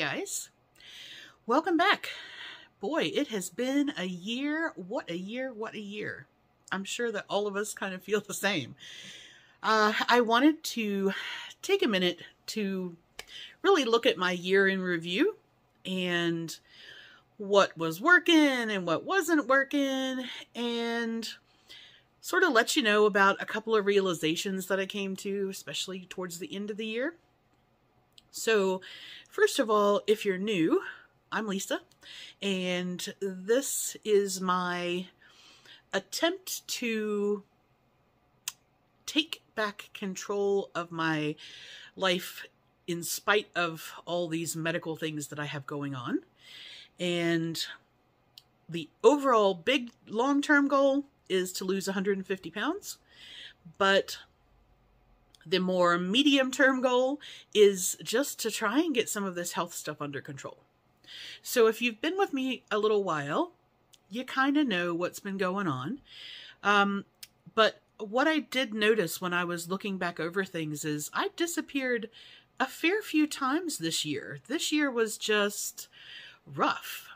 guys. Welcome back. Boy, it has been a year. What a year, what a year. I'm sure that all of us kind of feel the same. I wanted to take a minute to really look at my year in review and what was working and what wasn't working, and sort of let you know about a couple of realizations that I came to, especially towards the end of the year. So, first of all, if you're new, I'm Lisa, and this is my attempt to take back control of my life in spite of all these medical things that I have going on. And the overall big long-term goal is to lose 150 pounds, but the more medium-term goal is just to try and get some of this health stuff under control. So if you've been with me a little while, you kind of know what's been going on. But what I did notice when I was looking back over things is I disappeared a fair few times this year. This year was just rough.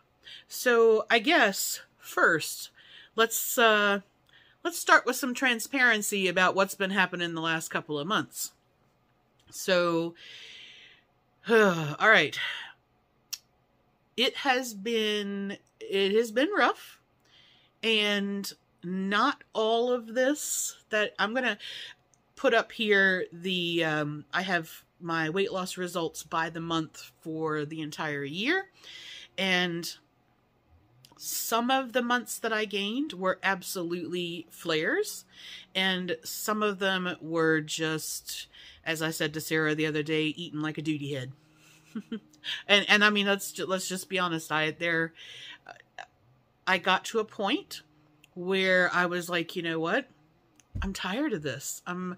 So I guess first, let's start with some transparency about what's been happening the last couple of months. So, all right. It has been rough, and not all of this that I'm going to put up here. I have my weight loss results by the month for the entire year, and some of the months that I gained were absolutely flares, and some of them were just, as I said to Sarah the other day, eating like a duty head. and I mean, let's just be honest. I got to a point where I was like, you know what? I'm tired of this. I'm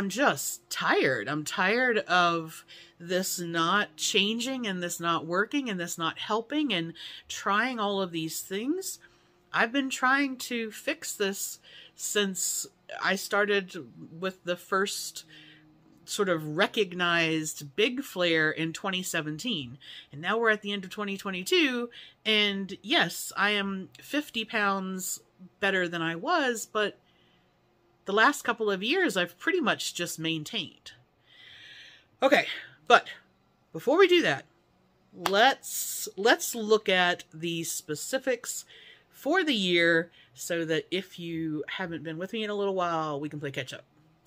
just tired. I'm tired of this not changing and this not working and this not helping and trying all of these things. I've been trying to fix this since I started with the first sort of recognized big flare in 2017. And now we're at the end of 2022. And yes, I am 50 pounds better than I was, but the last couple of years, I've pretty much just maintained. Okay, but before we do that, let's look at the specifics for the year so that if you haven't been with me in a little while, we can play catch up.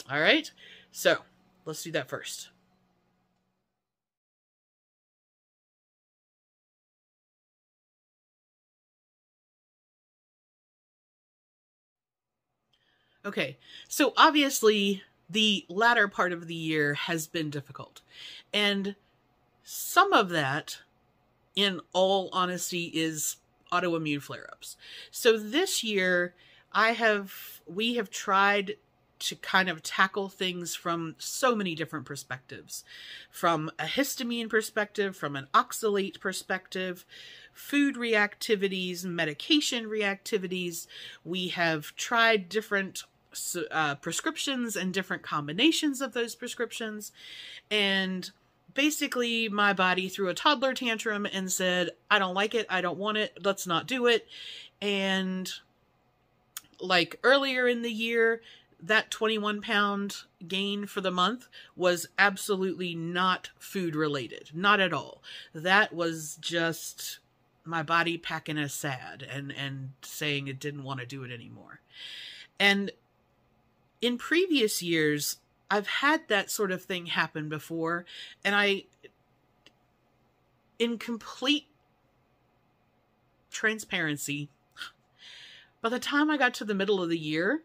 All right, so let's do that first. Okay, so obviously the latter part of the year has been difficult. And some of that, in all honesty, is autoimmune flare-ups. So this year, we have tried to kind of tackle things from so many different perspectives. From a histamine perspective, from an oxalate perspective, food reactivities, medication reactivities. We have tried different prescriptions and different combinations of those prescriptions. And basically my body threw a toddler tantrum and said, I don't like it. I don't want it. Let's not do it. And like earlier in the year, that 21-pound gain for the month was absolutely not food related. Not at all. That was just my body packing a sad and saying it didn't want to do it anymore. And in previous years, I've had that sort of thing happen before, and in complete transparency, by the time I got to the middle of the year,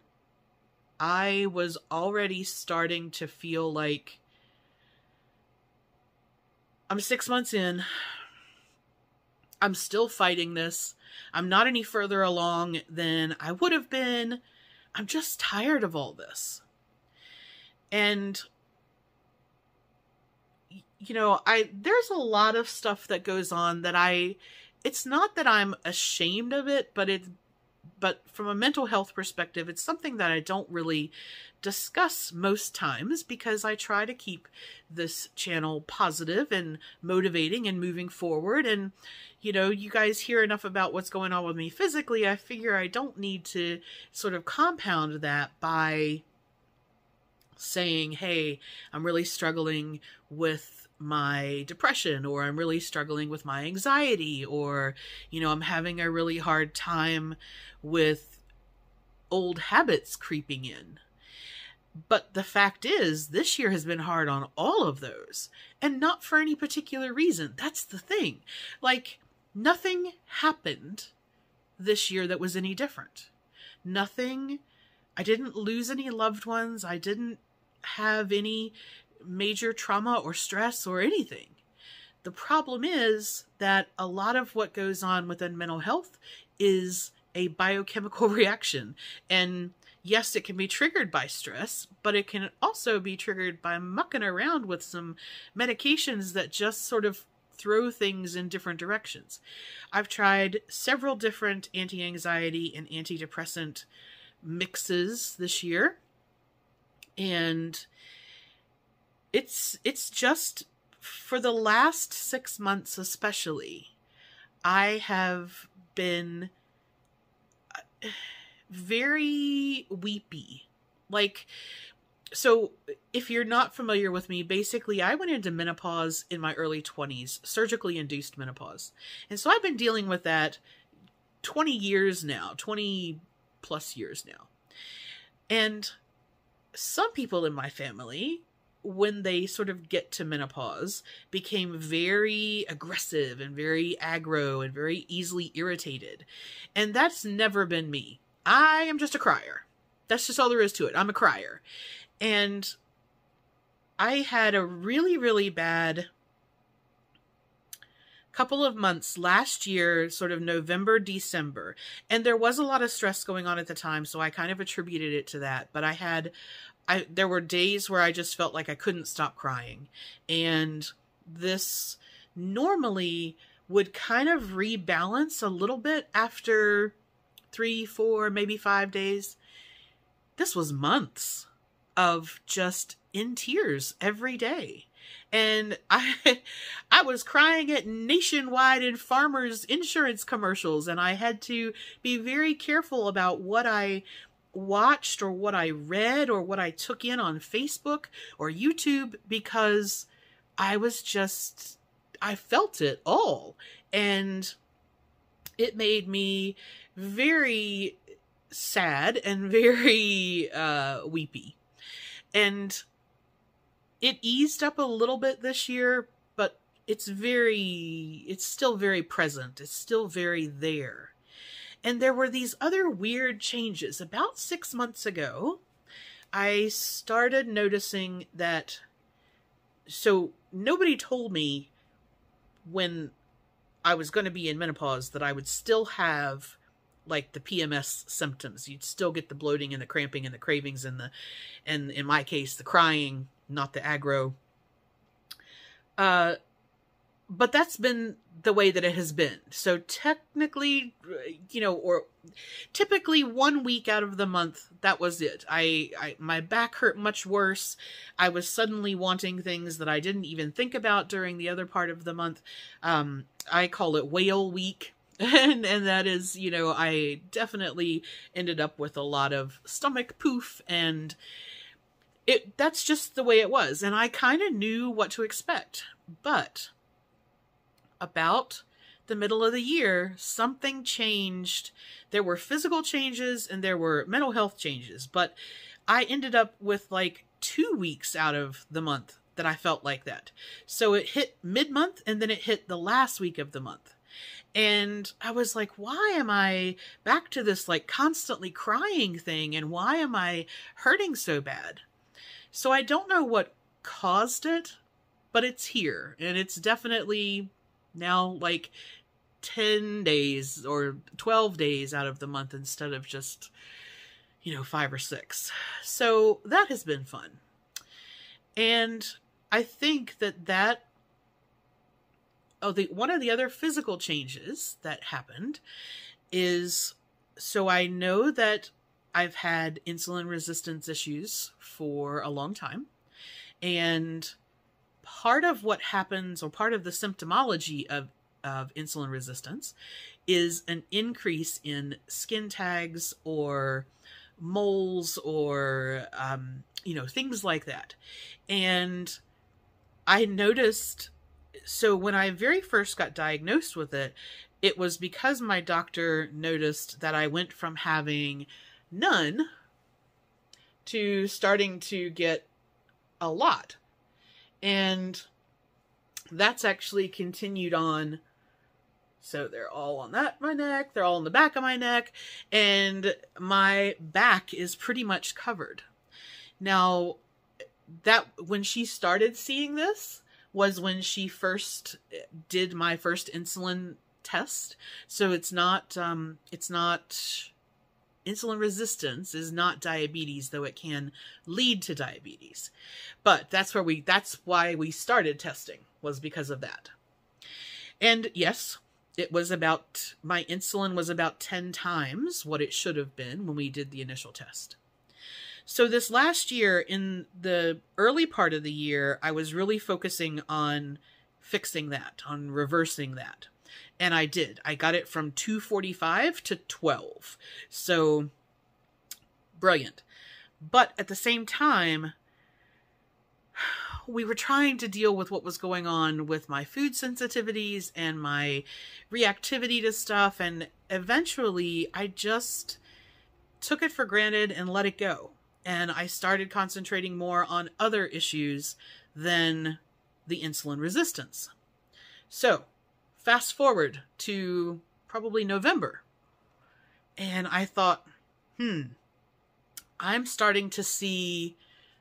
I was already starting to feel like I'm 6 months in. I'm still fighting this. I'm not any further along than I would have been. I'm just tired of all this. And, you know, there's a lot of stuff that goes on that it's not that I'm ashamed of it, but but from a mental health perspective, it's something that I don't really discuss most times because I try to keep this channel positive and motivating and moving forward. And, you know, you guys hear enough about what's going on with me physically. I figure I don't need to sort of compound that by saying, hey, I'm really struggling with my depression, or I'm really struggling with my anxiety, or, you know, I'm having a really hard time with old habits creeping in. But the fact is, this year has been hard on all of those, and not for any particular reason. That's the thing. Like, nothing happened this year that was any different. Nothing, I didn't lose any loved ones. I didn't have any major trauma or stress or anything. The problem is that a lot of what goes on within mental health is a biochemical reaction. And yes, it can be triggered by stress, but it can also be triggered by mucking around with some medications that just sort of throw things in different directions. I've tried several different anti-anxiety and antidepressant mixes this year, and it's just, for the last 6 months especially, I have been very weepy. Like, so if you're not familiar with me, basically I went into menopause in my early 20s, surgically induced menopause. And so I've been dealing with that 20 years now, 20 plus years now. And some people in my family, when they sort of get to menopause, became very aggressive and very aggro and very easily irritated. And that's never been me. I am just a crier. That's just all there is to it. I'm a crier. And I had a really, really bad couple of months last year, sort of November, December. And there was a lot of stress going on at the time, so I kind of attributed it to that. But there were days where I just felt like I couldn't stop crying. And this normally would kind of rebalance a little bit after 3, 4, maybe 5 days. This was months of just in tears every day. And I was crying at Nationwide and Farmers insurance commercials, and I had to be very careful about what I watched or what I read or what I took in on Facebook or YouTube, because I felt it all. And it made me very sad and very weepy. And it eased up a little bit this year, but it's still very present. It's still very there. And there were these other weird changes. About 6 months ago, I started noticing that, so nobody told me when I was going to be in menopause that I would still have like the PMS symptoms. You'd still get the bloating and the cramping and the cravings and in my case, the crying, not the aggro. But that's been the way that it has been. So technically, or typically 1 week out of the month, that was it. My back hurt much worse. I was suddenly wanting things that I didn't even think about during the other part of the month. I call it whale week. And that is, I definitely ended up with a lot of stomach poof, and that's just the way it was. And I kind of knew what to expect. But about the middle of the year, something changed. There were physical changes and there were mental health changes, but I ended up with like 2 weeks out of the month that I felt like that. So it hit mid-month and then it hit the last week of the month. And I was like, why am I back to this like constantly crying thing? And why am I hurting so bad? So I don't know what caused it, but it's here. And it's definitely now like 10 days or 12 days out of the month instead of just, 5 or 6. So that has been fun. And I think that one of the other physical changes that happened is so I know that I've had insulin resistance issues for a long time. And part of what happens, or part of the symptomology of insulin resistance, is an increase in skin tags or moles or, things like that. And I noticed, so when I very first got diagnosed with it, it was because my doctor noticed that I went from having none to starting to get a lot. And that's actually continued on. So they're all on my neck, they're all on the back of my neck, and my back is pretty much covered. Now, that when she started seeing this was when she first did my first insulin test. So it's not insulin resistance is not diabetes, though it can lead to diabetes. But that's why we started testing, was because of that. And yes, my insulin was about 10 times what it should have been when we did the initial test. So this last year, in the early part of the year, I was really focusing on fixing that, on reversing that. And I did. I got it from 245 to 12. So, brilliant. But at the same time, we were trying to deal with what was going on with my food sensitivities and my reactivity to stuff. And eventually, I just took it for granted and let it go. And I started concentrating more on other issues than the insulin resistance. So, fast forward to probably November. And I thought, I'm starting to see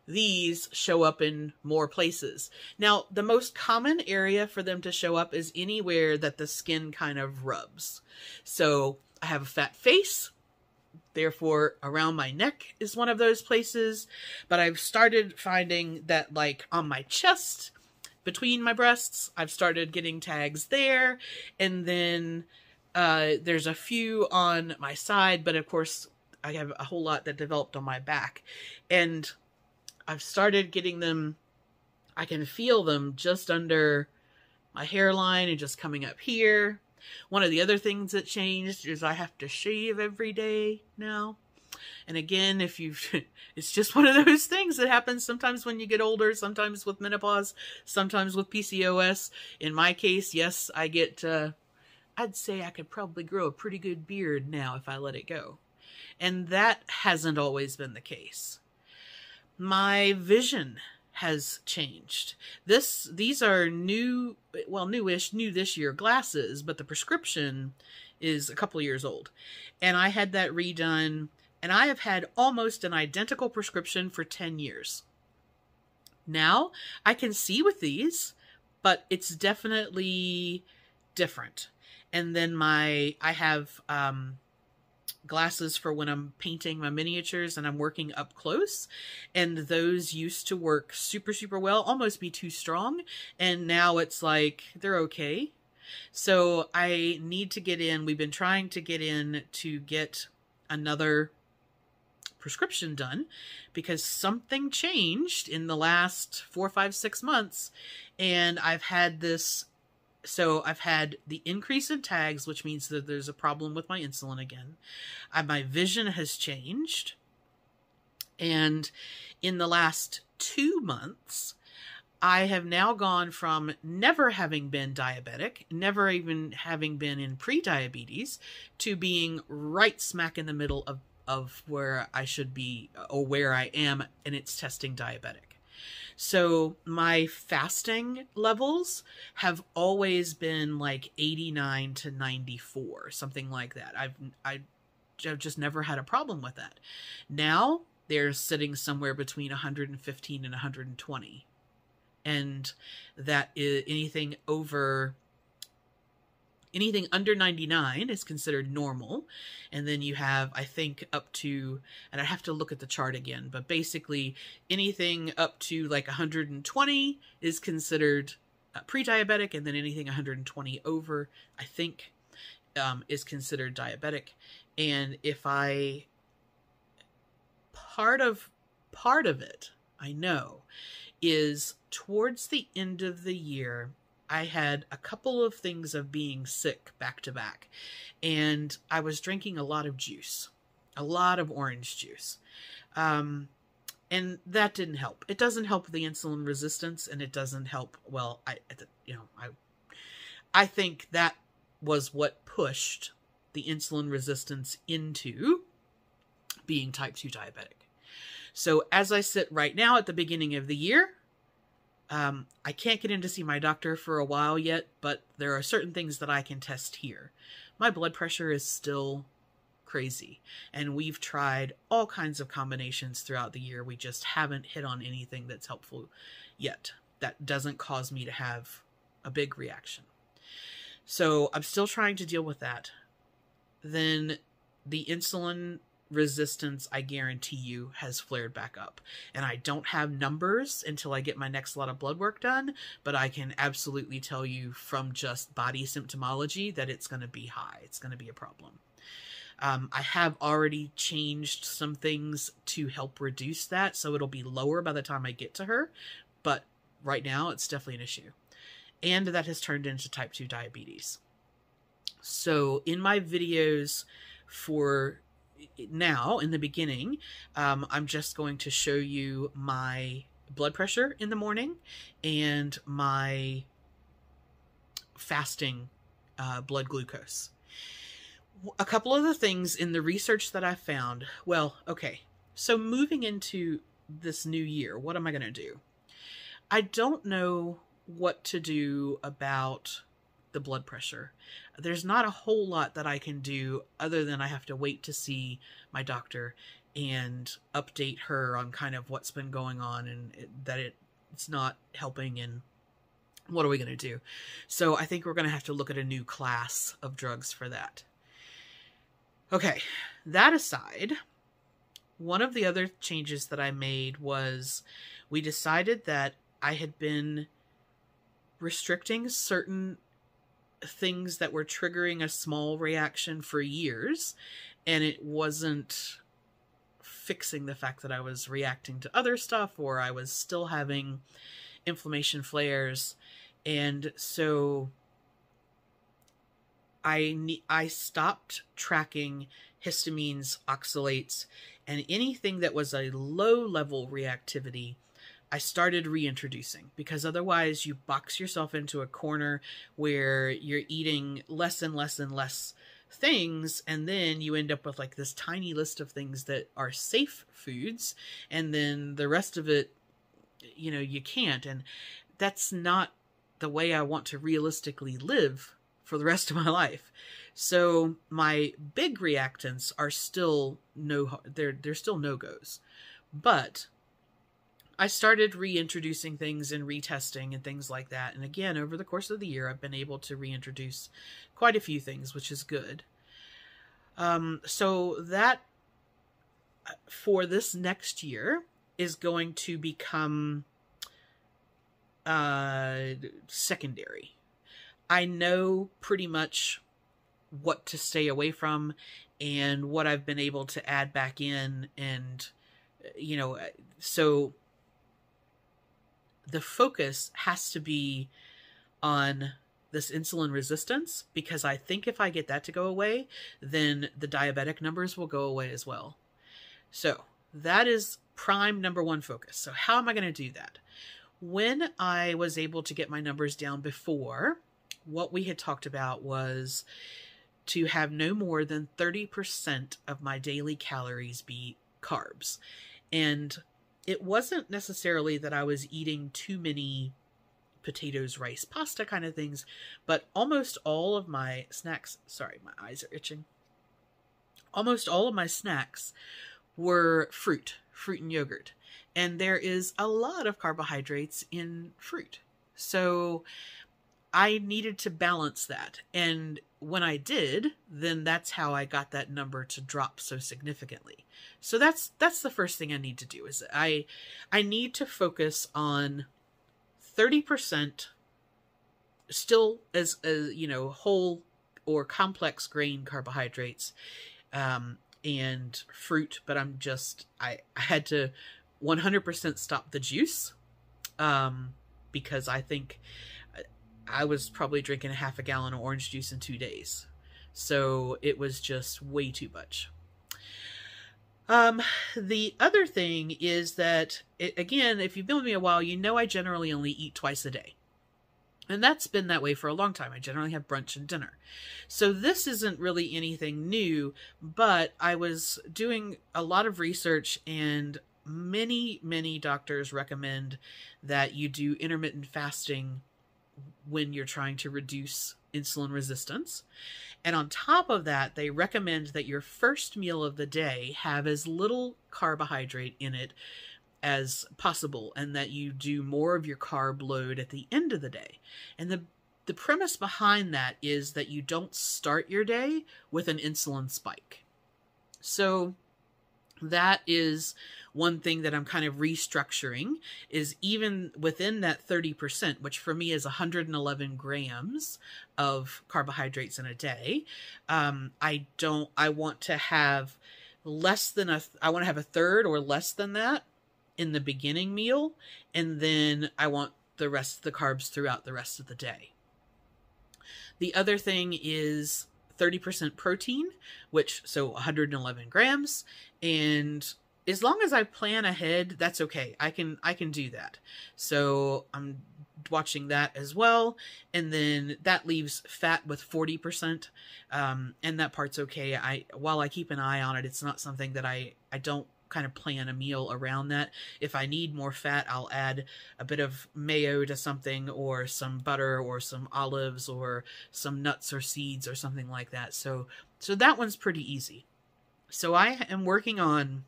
these show up in more places. Now, the most common area for them to show up is anywhere that the skin kind of rubs. So I have a fat face. Therefore, around my neck is one of those places. But I've started finding that, like, on my chest, between my breasts, I've started getting tags there. And then there's a few on my side. But, of course, I have a whole lot that developed on my back. And I've started getting them, I can feel them just under my hairline and just coming up here. One of the other things that changed is I have to shave every day now. And again, it's just one of those things that happens sometimes when you get older, sometimes with menopause, sometimes with PCOS. In my case, yes, I get, I'd say I could probably grow a pretty good beard now if I let it go. And that hasn't always been the case. My vision has changed. These are new this year glasses, but the prescription is a couple of years old. And I had that redone, and I have had almost an identical prescription for 10 years. Now, I can see with these, but it's definitely different. And then I have glasses for when I'm painting my miniatures and I'm working up close, and those used to work super, super well, almost be too strong, and now it's like they're okay. So I need to get in. We've been trying to get in to get another prescription done because something changed in the last 4, 5, 6 months, and I've had this. So I've had the increase in tags, which means that there's a problem with my insulin again. My vision has changed. And in the last 2 months, I have now gone from never having been diabetic, never even having been in pre-diabetes, to being right smack in the middle of where I should be, or where I am, and it's testing diabetic. So my fasting levels have always been like 89 to 94, something like that. I've just never had a problem with that. Now they're sitting somewhere between 115 and 120. And that is anything under 99 is considered normal. And then you have, I think, up to, and I have to look at the chart again, but basically anything up to like 120 is considered pre-diabetic. And then anything 120 over, I think, is considered diabetic. And if I, part of it, I know, is towards the end of the year, I had a couple of things of being sick back to back, and I was drinking a lot of juice, a lot of orange juice. And that didn't help. It doesn't help the insulin resistance, and it doesn't help, well, I think that was what pushed the insulin resistance into being type 2 diabetic. So as I sit right now at the beginning of the year, I can't get in to see my doctor for a while yet, but there are certain things that I can test here. My blood pressure is still crazy, and we've tried all kinds of combinations throughout the year. We just haven't hit on anything that's helpful yet that doesn't cause me to have a big reaction. So I'm still trying to deal with that. Then the insulin resistance, I guarantee you, has flared back up. And I don't have numbers until I get my next lot of blood work done, but I can absolutely tell you from just body symptomology that it's going to be high. It's going to be a problem. I have already changed some things to help reduce that, so it'll be lower by the time I get to her, but right now it's definitely an issue. And that has turned into type 2 diabetes. So in my videos for now, in the beginning, I'm just going to show you my blood pressure in the morning and my fasting blood glucose. A couple of the things in the research that I found, well, okay, so moving into this new year, what am I going to do? I don't know what to do about the blood pressure. There's not a whole lot that I can do other than I have to wait to see my doctor and update her on kind of what's been going on, and that it's not helping, and what are we going to do? So I think we're going to have to look at a new class of drugs for that. Okay, that aside, one of the other changes that I made was we decided that I had been restricting certain things that were triggering a small reaction for years, and it wasn't fixing the fact that I was reacting to other stuff, or I was still having inflammation flares. And so I stopped tracking histamines, oxalates, and anything that was a low level reactivity I started reintroducing, because otherwise you box yourself into a corner where you're eating less and less and less things, and then you end up with like this tiny list of things that are safe foods, and then the rest of it, you know, you can't. And that's not the way I want to realistically live for the rest of my life. So my big reactants are still they're still no-goes. But I started reintroducing things and retesting and things like that. And again, over the course of the year, I've been able to reintroduce quite a few things, which is good. So that for this next year is going to become secondary. I know pretty much what to stay away from and what I've been able to add back in. And, you know, so the focus has to be on this insulin resistance, because I think if I get that to go away, then the diabetic numbers will go away as well. So that is prime number one focus. So how am I going to do that? When I was able to get my numbers down before, what we had talked about was to have no more than 30% of my daily calories be carbs. And it wasn't necessarily that I was eating too many potatoes, rice, pasta kind of things, but almost all of my snacks, sorry, my eyes are itching. Almost all of my snacks were fruit and yogurt. And there is a lot of carbohydrates in fruit. So I needed to balance that. And when I did, then that's how I got that number to drop so significantly. So that's the first thing I need to do, is I need to focus on 30% still as you know, whole or complex grain carbohydrates, and fruit, but I had to 100% stop the juice, because I think I was probably drinking a half a gallon of orange juice in 2 days. So it was just way too much. The other thing is that, again, if you've been with me a while, you know I generally only eat twice a day. And that's been that way for a long time. I generally have brunch and dinner. So this isn't really anything new, but I was doing a lot of research, and many doctors recommend that you do intermittent fasting when you're trying to reduce insulin resistance. And on top of that, they recommend that your first meal of the day have as little carbohydrate in it as possible, and that you do more of your carb load at the end of the day. And the premise behind that is that you don't start your day with an insulin spike. So that is one thing that I'm kind of restructuring, is even within that 30%, which for me is 111 grams of carbohydrates in a day. I want to have I want to have a third or less than that in the beginning meal. And then I want the rest of the carbs throughout the rest of the day. The other thing is 30% protein, so 111 grams. And as long as I plan ahead, that's okay. I can do that. So I'm watching that as well. And then that leaves fat with 40%. And that part's okay. While I keep an eye on it, it's not something that I don't kind of plan a meal around that. If I need more fat, I'll add a bit of mayo to something, or some butter, or some olives, or some nuts or seeds, or something like that. So that one's pretty easy. So I am working on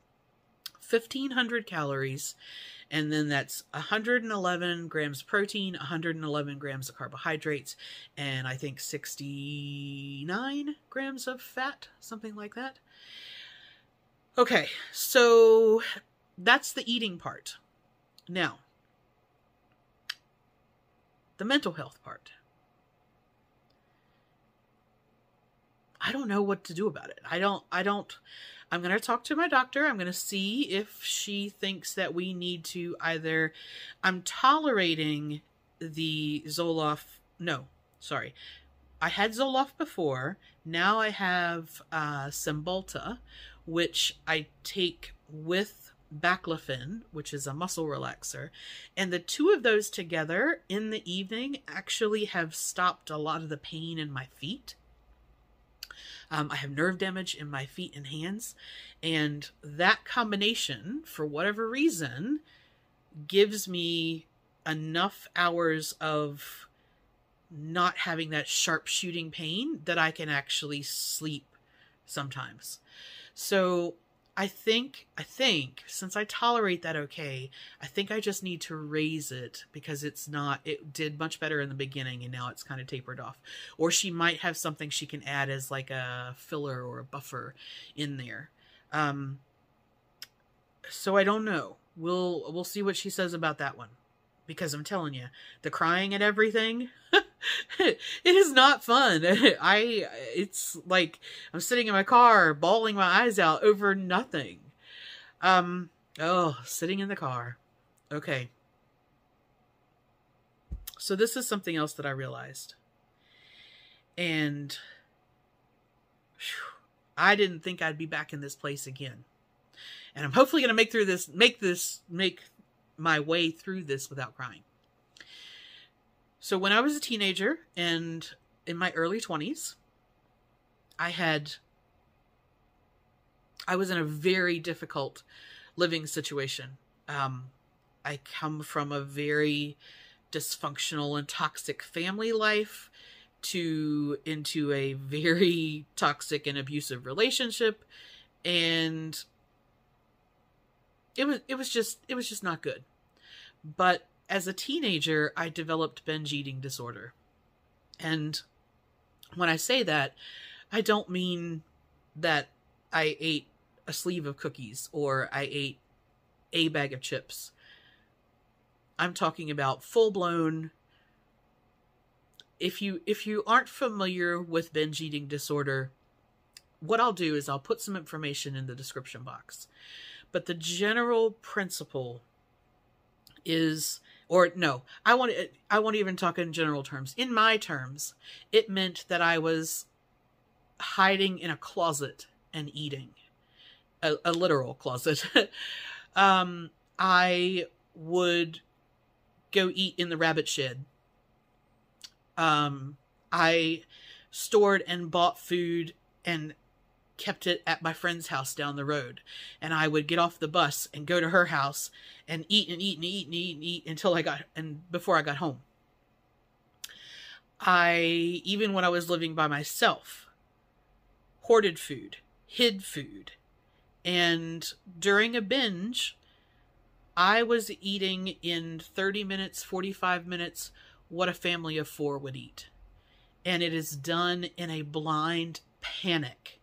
1,500 calories, and then that's 111 grams protein, 111 grams of carbohydrates, and I think 69 grams of fat, something like that. Okay, so that's the eating part. Now, the mental health part. I don't know what to do about it. I'm going to talk to my doctor. I'm going to see if she thinks that we need to I'm tolerating the Zoloft. No, sorry. I had Zoloft before. Now I have Cymbalta, which I take with baclofen, which is a muscle relaxer. And the two of those together in the evening actually have stopped a lot of the pain in my feet. I have nerve damage in my feet and hands, and that combination, for whatever reason, gives me enough hours of not having that sharp shooting pain that I can actually sleep sometimes. So I think since I tolerate that okay, I think I just need to raise it, because it did much better in the beginning and now it's kind of tapered off. Or she might have something she can add as like a filler or a buffer in there. So I don't know. We'll see what she says about that one, because I'm telling you, the crying and everything, it is not fun. It's like I'm sitting in my car bawling my eyes out over nothing. Sitting in the car. Okay. So this is something else that I realized. And I didn't think I'd be back in this place again. And I'm hopefully going to make my way through this without crying. So when I was a teenager and in my early 20s, I was in a very difficult living situation. I come from a very dysfunctional and toxic family life into a very toxic and abusive relationship. And it was just not good. But as a teenager, I developed binge eating disorder. And when I say that, I don't mean that I ate a sleeve of cookies or I ate a bag of chips. I'm talking about full-blown. If you aren't familiar with binge eating disorder, what I'll do is I'll put some information in the description box. But the general principle is, or no, I won't even talk in general terms. In my terms, it meant that I was hiding in a closet and eating. A literal closet. I would go eat in the rabbit shed. I stored and bought food and kept it at my friend's house down the road. And I would get off the bus and go to her house and eat and eat and eat and eat and eat until before I got home. Even when I was living by myself, hoarded food, hid food. And during a binge, I was eating in 30 minutes, 45 minutes, what a family of 4 would eat. And it is done in a blind panic.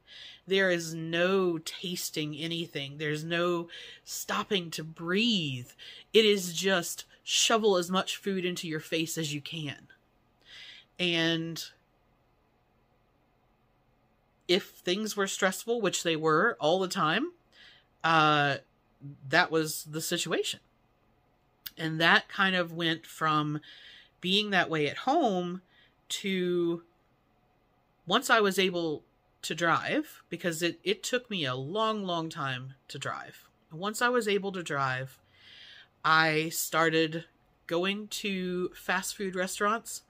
There is no tasting anything. There's no stopping to breathe. It is just shovel as much food into your face as you can. And if things were stressful, which they were all the time, that was the situation. And that kind of went from being that way at home to once I was able to drive, because it took me a long, long time to drive. Once I was able to drive, I started going to fast food restaurants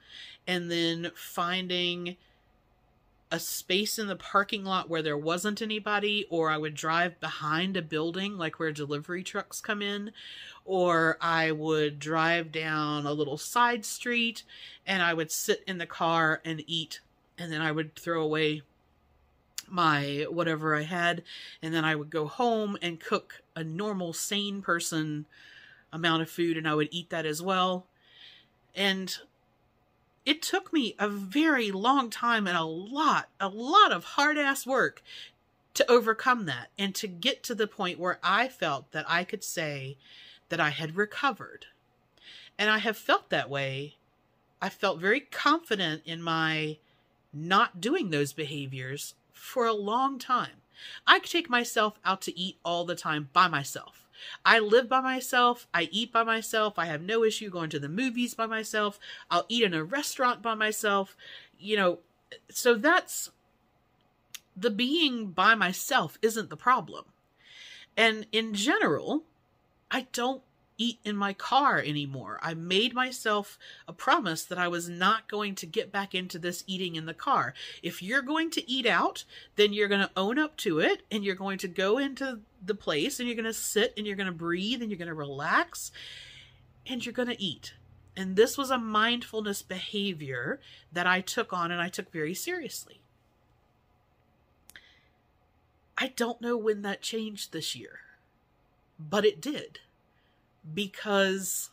and then finding a space in the parking lot where there wasn't anybody, or I would drive behind a building like where delivery trucks come in, or I would drive down a little side street and I would sit in the car and eat, and then I would throw away my whatever I had, and then I would go home and cook a normal sane person amount of food, and I would eat that as well. And it took me a very long time and a lot of hard-ass work to overcome that and to get to the point where I felt that I could say that I had recovered. And I have felt that way. I felt very confident in my not doing those behaviors for a long time. I could take myself out to eat all the time by myself. I live by myself. I eat by myself. I have no issue going to the movies by myself. I'll eat in a restaurant by myself. So that's the being by myself isn't the problem. And in general, I don't eat in my car anymore. I made myself a promise that I was not going to get back into this eating in the car. If you're going to eat out, then you're going to own up to it, and you're going to go into the place and you're going to sit and you're going to breathe and you're going to relax and you're going to eat. And this was a mindfulness behavior that I took on and I took very seriously. I don't know when that changed this year, but it did. Because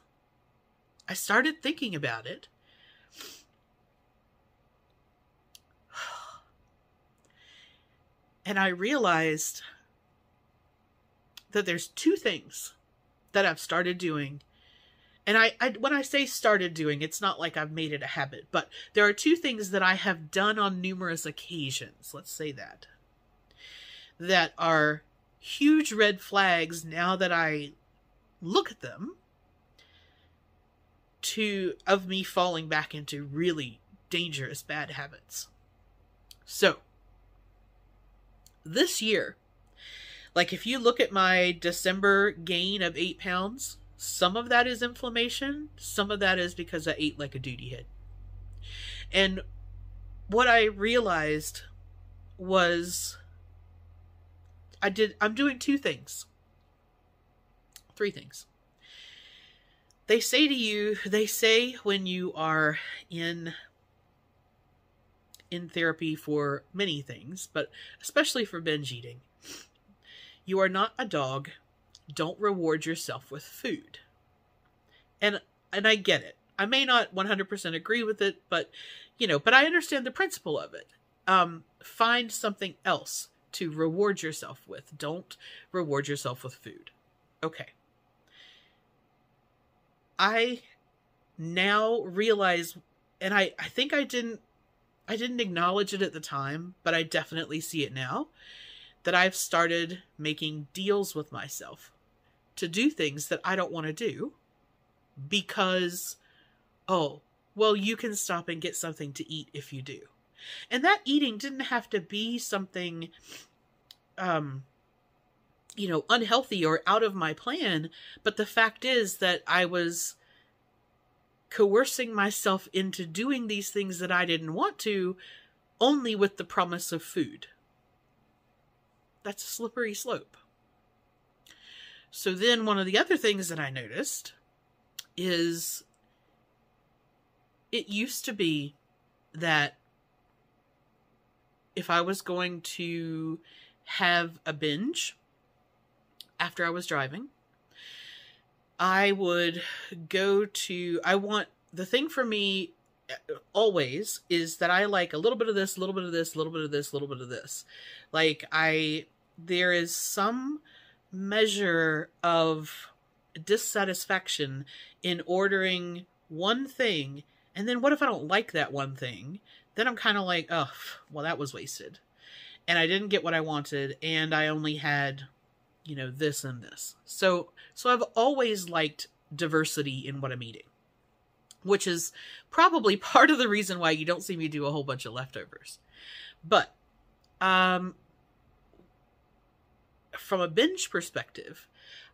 I started thinking about it. And I realized that there's 2 things that I've started doing. And I when I say started doing, it's not like I've made it a habit, but there are 2 things that I have done on numerous occasions, let's say that are huge red flags now that I look at them, of me falling back into really dangerous bad habits. So this year, like if you look at my December gain of 8 pounds, some of that is inflammation, some of that is because I ate like a duty head. And what I realized was I'm doing 2 things. 3 things. They say when you are in therapy for many things, but especially for binge eating, you are not a dog. Don't reward yourself with food. And I get it. I may not 100% agree with it, but I understand the principle of it. Find something else to reward yourself with. Don't reward yourself with food. Okay. I now realize, and I think I didn't I didn't acknowledge it at the time, but I definitely see it now, that I've started making deals with myself to do things that I don't want to do because, oh, well, you can stop and get something to eat if you do. And that eating didn't have to be something, unhealthy or out of my plan. But the fact is that I was coercing myself into doing these things that I didn't want to, only with the promise of food. That's a slippery slope. So then one of the other things that I noticed is it used to be that if I was going to have a binge after I was driving, I would the thing for me always is that I like a little bit of this, a little bit of this, a little bit of this, a little bit of this. Like there is some measure of dissatisfaction in ordering one thing. And then what if I don't like that one thing? Then I'm kind of like, oh, well, that was wasted. And I didn't get what I wanted. And I only had, this and this. So I've always liked diversity in what I'm eating, which is probably part of the reason why you don't see me do a whole bunch of leftovers. But from a binge perspective,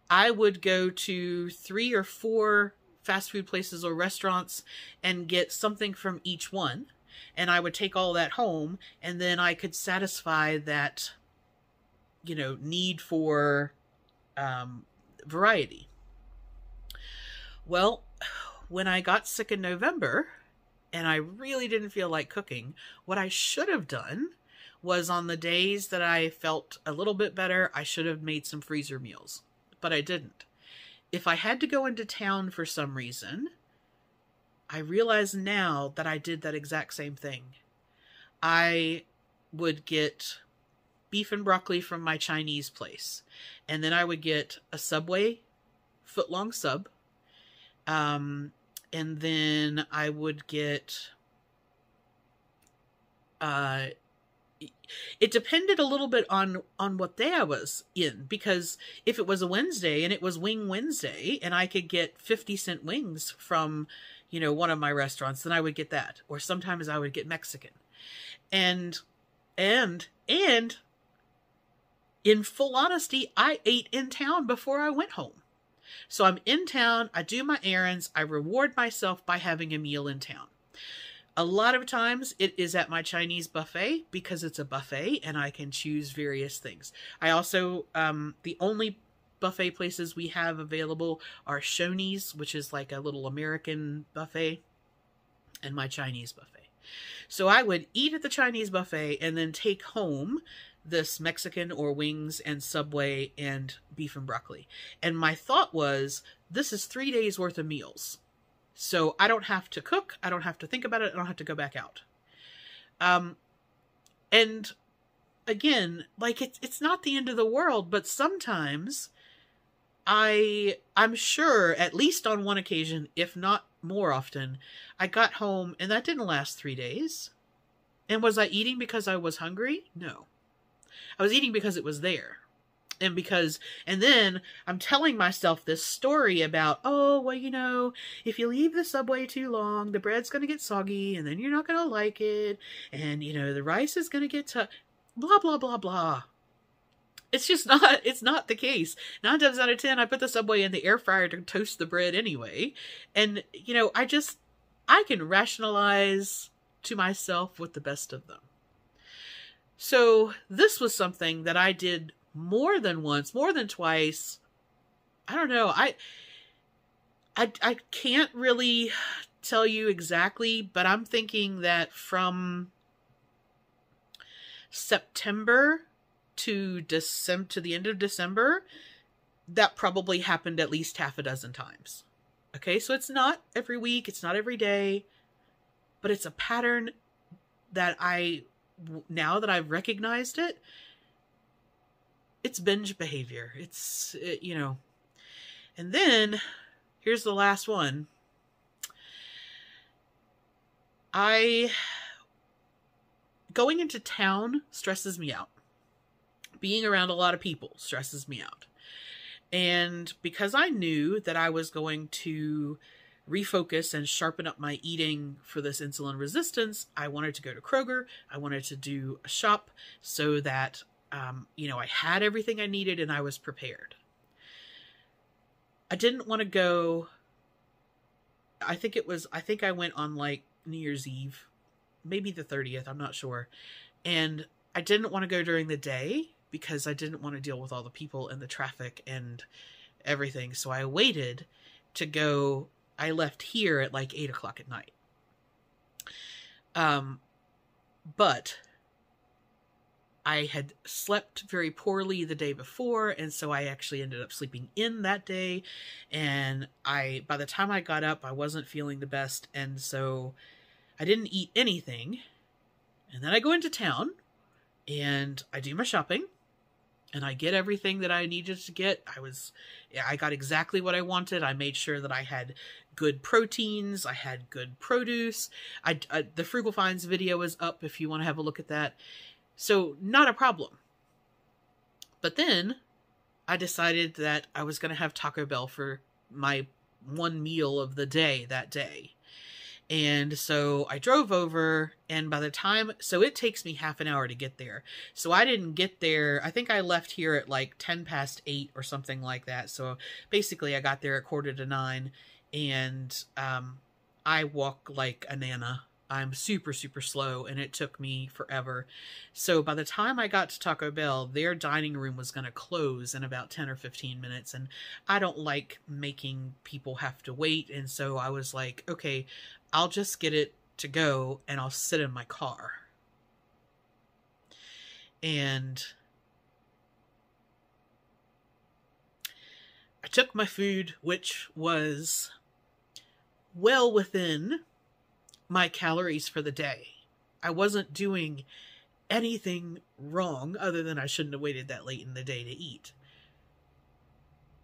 I would go to 3 or 4 fast food places or restaurants and get something from each one. And I would take all that home, and then I could satisfy that, need for variety. Well, when I got sick in November and I really didn't feel like cooking, what I should have done was on the days that I felt a little bit better, I should have made some freezer meals, but I didn't. If I had to go into town for some reason, I realize now that I did that exact same thing. I would get beef and broccoli from my Chinese place, and then I would get a Subway foot-long sub, and then I would get, it depended a little bit on what day I was in, because if it was a Wednesday and it was Wing Wednesday and I could get 50-cent wings from, one of my restaurants, then I would get that. Or sometimes I would get Mexican. And in full honesty, I ate in town before I went home. So I'm in town, I do my errands, I reward myself by having a meal in town. A lot of times it is at my Chinese buffet because it's a buffet and I can choose various things. I also, the only buffet places we have available are Shoney's, which is like a little American buffet, and my Chinese buffet. So I would eat at the Chinese buffet and then take home this Mexican or wings and Subway and beef and broccoli. And my thought was, this is 3 days worth of meals. So I don't have to cook. I don't have to think about it. I don't have to go back out. And again, like it's not the end of the world, but sometimes I'm sure at least on one occasion, if not more often, I got home and that didn't last 3 days. And was I eating because I was hungry? No. I was eating because it was there. And then I'm telling myself this story about, oh, well, if you leave the Subway too long, the bread's going to get soggy and then you're not going to like it. And, the rice is going to get blah, blah, blah, blah. It's just not, it's not the case. 9 times out of 10, I put the Subway in the air fryer to toast the bread anyway. And, I can rationalize to myself with the best of them. So this was something that I did more than once, more than twice. I don't know. I can't really tell you exactly, but I'm thinking that from September to the end of December, that probably happened at least half a dozen times. Okay, so it's not every week, it's not every day, but it's a pattern that now that I've recognized it, it's binge behavior. And then here's the last one. I going into town stresses me out. Being around a lot of people stresses me out. And because I knew that I was going to refocus and sharpen up my eating for this insulin resistance, I wanted to go to Kroger. I wanted to do a shop so that, I had everything I needed and I was prepared. I didn't want to go. I think I went on like New Year's Eve, maybe the 30th. I'm not sure. And I didn't want to go during the day because I didn't want to deal with all the people and the traffic and everything. So I waited to go. I left here at like 8 o'clock at night. But I had slept very poorly the day before, and so I actually ended up sleeping in that day. And by the time I got up, I wasn't feeling the best, and so I didn't eat anything. And then I go into town, and I do my shopping, and I get everything that I needed to get. I got exactly what I wanted. I made sure that I had good proteins. I had good produce. The Frugal Finds video is up if you want to have a look at that. So not a problem. But then I decided that I was going to have Taco Bell for my one meal of the day that day. And so I drove over, and so it takes me half an hour to get there. So I didn't get there. I think I left here at like 10 past 8 or something like that. So basically I got there at 8:45, and I walk like a nana. I'm super, super slow, and it took me forever. So by the time I got to Taco Bell, their dining room was going to close in about 10 or 15 minutes. And I don't like making people have to wait. And so I was like, okay, I'll just get it to go and I'll sit in my car. And I took my food, which was well within my calories for the day. I wasn't doing anything wrong other than I shouldn't have waited that late in the day to eat.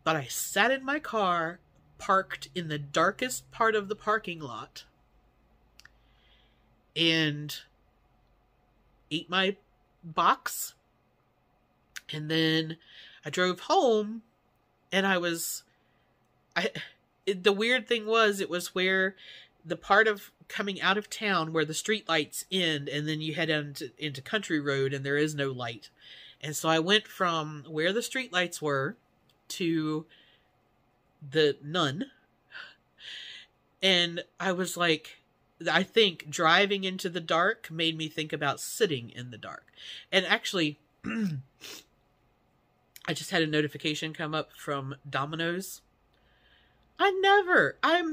But I sat in my car, parked in the darkest part of the parking lot, and ate my box. And then I drove home, and the weird thing was, it was where the part of coming out of town where the street lights end, and then you head into Country Road, and there is no light. And so I went from where the street lights were to none. And I was like, I think driving into the dark made me think about sitting in the dark. And actually, I just had a notification come up from Domino's. I'm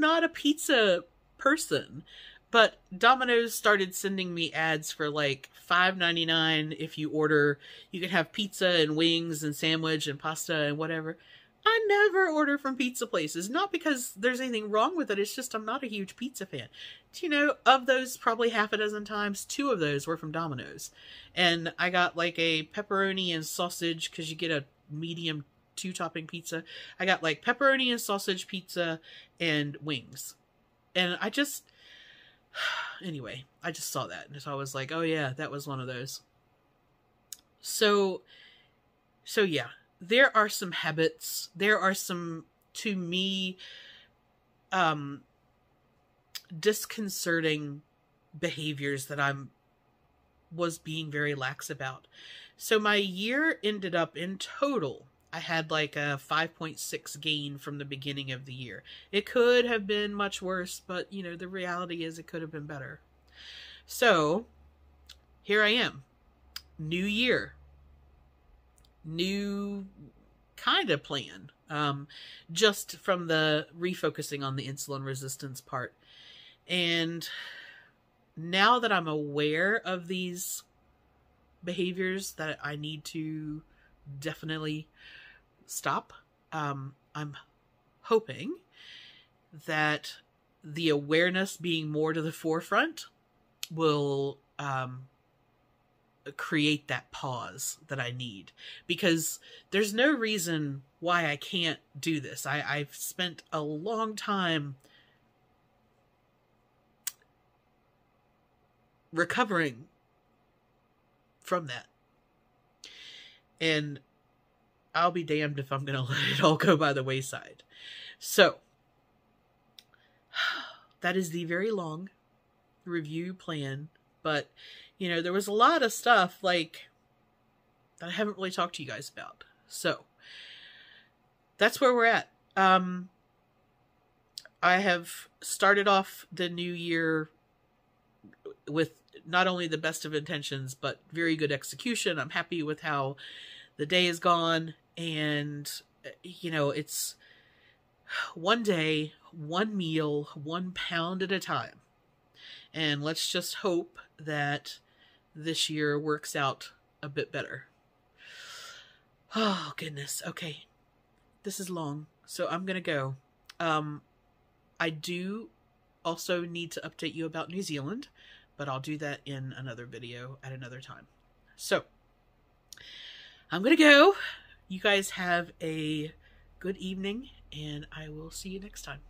not a pizza person, but Domino's started sending me ads for like $5.99 if you order. You can have pizza and wings and sandwich and pasta and whatever. I never order from pizza places, not because there's anything wrong with it. It's just I'm not a huge pizza fan. Do you know, of those probably half a dozen times, 2 of those were from Domino's. And I got like a pepperoni and sausage, because you get a medium 2-topping pizza. I got like pepperoni and sausage pizza and wings. And anyway, I just saw that. And so I was like, oh yeah, that was one of those. So yeah, there are some habits. There are some, to me, disconcerting behaviors that was being very lax about. So my year ended up, in total, I had like a 5.6 gain from the beginning of the year. It could have been much worse, but the reality is it could have been better. So here I am. New year. New kind of plan. Just from the refocusing on the insulin resistance part. And now that I'm aware of these behaviors that I need to definitely stop, I'm hoping that the awareness being more to the forefront will create that pause that I need, because there's no reason why I can't do this. I've spent a long time recovering from that. And I'll be damned if I'm going to let it all go by the wayside. So, that is the very long review plan. But, you know, there was a lot of stuff, like, that I haven't really talked to you guys about. So, that's where we're at. I have started off the new year with not only the best of intentions, but very good execution. I'm happy with how the day has gone. And, you know, it's one day, one meal, 1 pound at a time. And let's just hope that this year works out a bit better. Oh, goodness. Okay. This is long, so I'm going to go. I do also need to update you about New Zealand, but I'll do that in another video at another time. So, I'm going to go. You guys have a good evening, and I will see you next time.